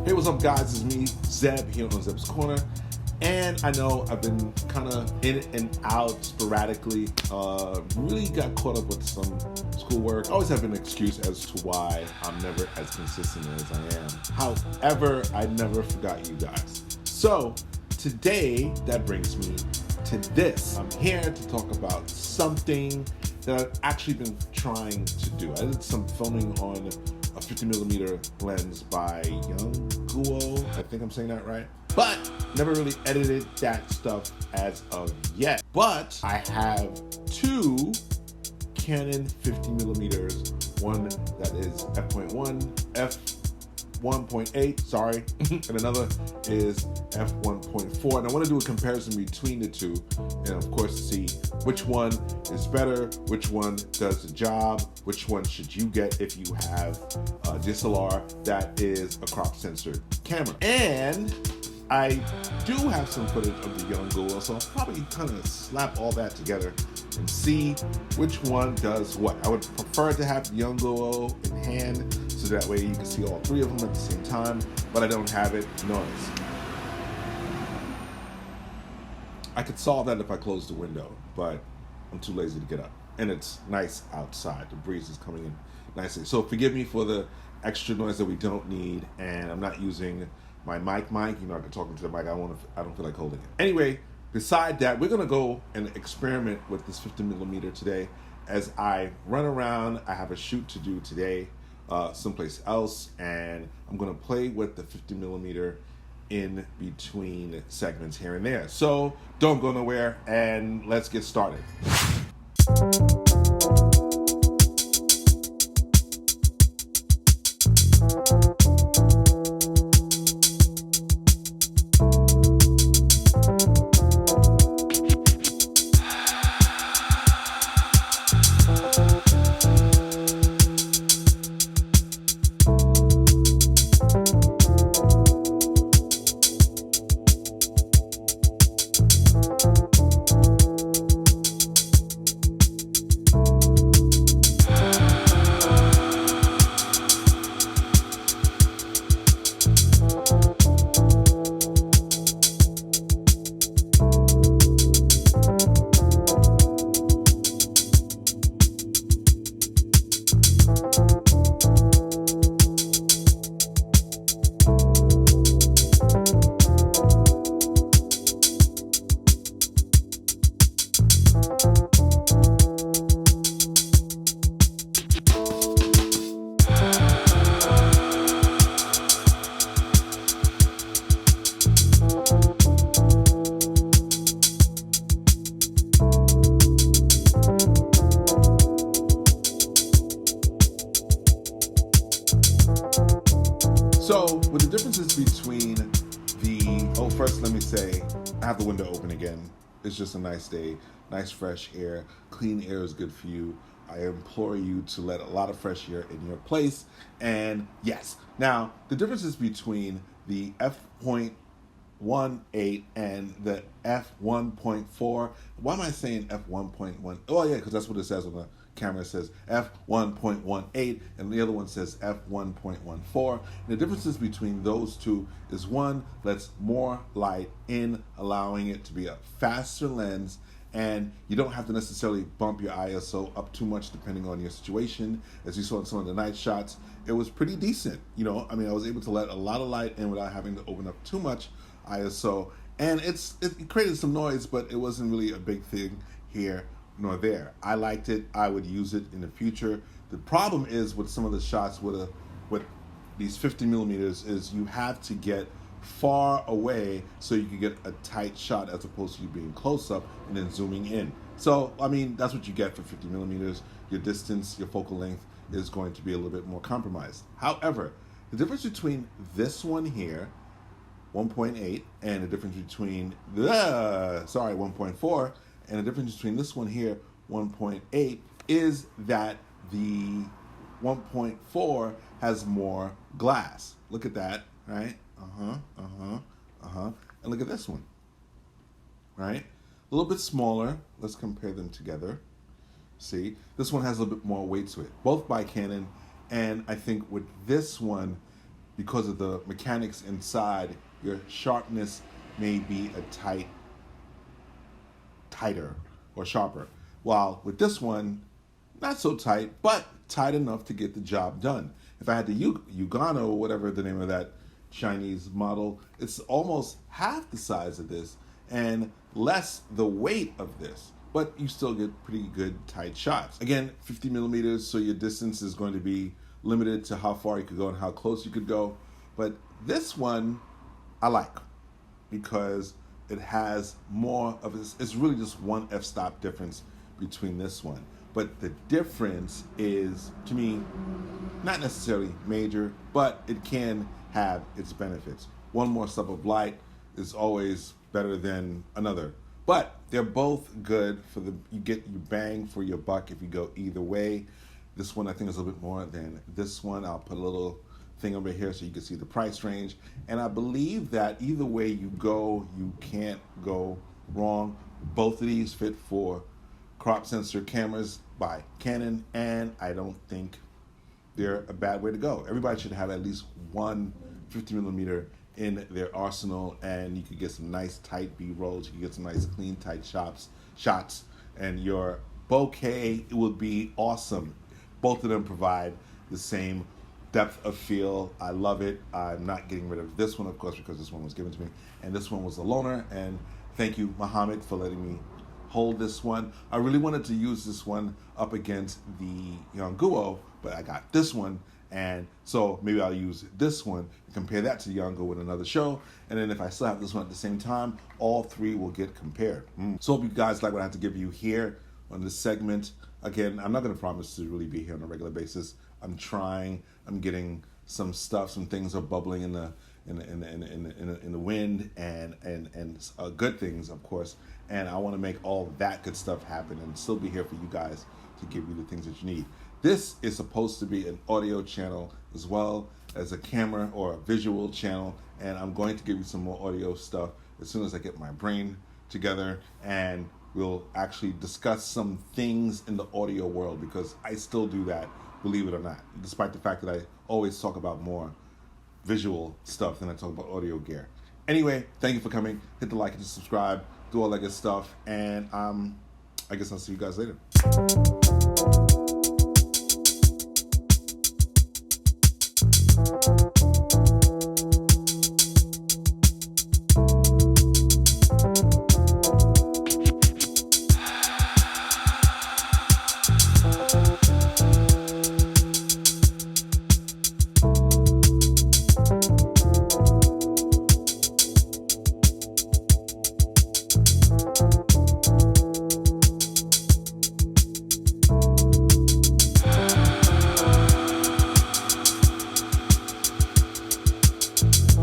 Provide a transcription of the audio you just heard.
Hey, what's up, guys? It's me, Zeb, here on Zeb's Corner. And I know I've been kind of in and out sporadically. Really got caught up with some schoolwork. I always have an excuse as to why I'm never as consistent as I am. However, I never forgot you guys. So today, that brings me to this. I'm here to talk about something that I've actually been trying to do. I did some filming on a 50mm lens by Guo. I think I'm saying that right. But never really edited that stuff as of yet. But I have two Canon 50mm, one that is f1.8, sorry, and another is f1.4. And I want to do a comparison between the two, and of course see which one is better, which one does the job, which one should you get if you have a DSLR that is a crop censored camera. And I do have some footage of the young Guo, so I'll probably kind of slap all that together and see which one does what. I would prefer to have the young Guo in hand, so that way you can see all three of them at the same time, but I don't have it. Noise. I could solve that if I closed the window, but I'm too lazy to get up. And it's nice outside. The breeze is coming in nicely. So forgive me for the extra noise that we don't need, and I'm not using my mic. You know, I can talk into the mic. I don't feel like holding it. Anyway, beside that, we're gonna go and experiment with this 50mm today. As I run around, I have a shoot to do today, someplace else, and I'm gonna play with the 50mm in between segments here and there. So don't go nowhere, and let's get started. So, with the differences between first let me say, I have the window open again. It's just a nice day, nice fresh air. Clean air is good for you. I implore you to let a lot of fresh air in your place. And yes, now the differences between the f.18 and the f1.4. Why am I saying f1.1? Oh yeah, because that's what it says on the camera. It says f1.18 and the other one says f1.14. The differences between those two is one lets more light in, allowing it to be a faster lens, and you don't have to necessarily bump your ISO up too much depending on your situation. As you saw in some of the night shots, it was pretty decent. You know, I mean, I was able to let a lot of light in without having to open up too much ISO, and it created some noise, but it wasn't really a big thing here nor there. I liked it. I would use it in the future. The problem is with some of the shots with these 50mm is you have to get far away so you can get a tight shot as opposed to you being close up and then zooming in. So, I mean, that's what you get for 50mm. Your distance, your focal length is going to be a little bit more compromised. However, the difference between this one here, 1.8, and the difference between 1.4, and the difference between this one here, 1.8, is that the 1.4 has more glass. Look at that, right? And look at this one, right? A little bit smaller. Let's compare them together. See, this one has a little bit more weight to it, both by Canon, and I think with this one, because of the mechanics inside, your sharpness may be tighter or sharper. While with this one, not so tight, but tight enough to get the job done. If I had the Ugano, or whatever the name of that Chinese model, it's almost half the size of this and less the weight of this, but you still get pretty good tight shots. Again, 50 millimeters, so your distance is going to be limited to how far you could go and how close you could go. But this one I like because it has more of this. It's really just one f-stop difference between this one. But the difference is, to me, not necessarily major, but it can have its benefits. One more step of light is always better than another. But they're both good for you get your bang for your buck if you go either way. This one I think is a little bit more than this one. I'll put a little thing over here so you can see the price range. And I believe that either way you go, you can't go wrong. Both of these fit for crop sensor cameras by Canon, and I don't think they're a bad way to go. Everybody should have at least one 50 millimeter in their arsenal, and you could get some nice tight B-rolls, you can get some nice clean tight shots, and your bouquet will be awesome. Both of them provide the same depth of field. I love it. I'm not getting rid of this one, of course, because this one was given to me, and this one was a loaner, and thank you, Muhammad, for letting me hold this one. I really wanted to use this one up against the Yongguo, but I got this one, and so maybe I'll use this one and compare that to the Yongguo in another show, and then if I still have this one at the same time, all three will get compared. So hope you guys like what I have to give you here on this segment. Again, I'm not going to promise to really be here on a regular basis. I'm trying. I'm getting some stuff. Some things are bubbling in the wind, and good things, of course. And I want to make all that good stuff happen and still be here for you guys to give you the things that you need. This is supposed to be an audio channel as well as a camera or a visual channel, and I'm going to give you some more audio stuff as soon as I get my brain together, and we'll actually discuss some things in the audio world, because I still do that, believe it or not, despite the fact that I always talk about more visual stuff than I talk about audio gear. Anyway, thank you for coming. Hit the like and subscribe, do all that good stuff, and I guess I'll see you guys later.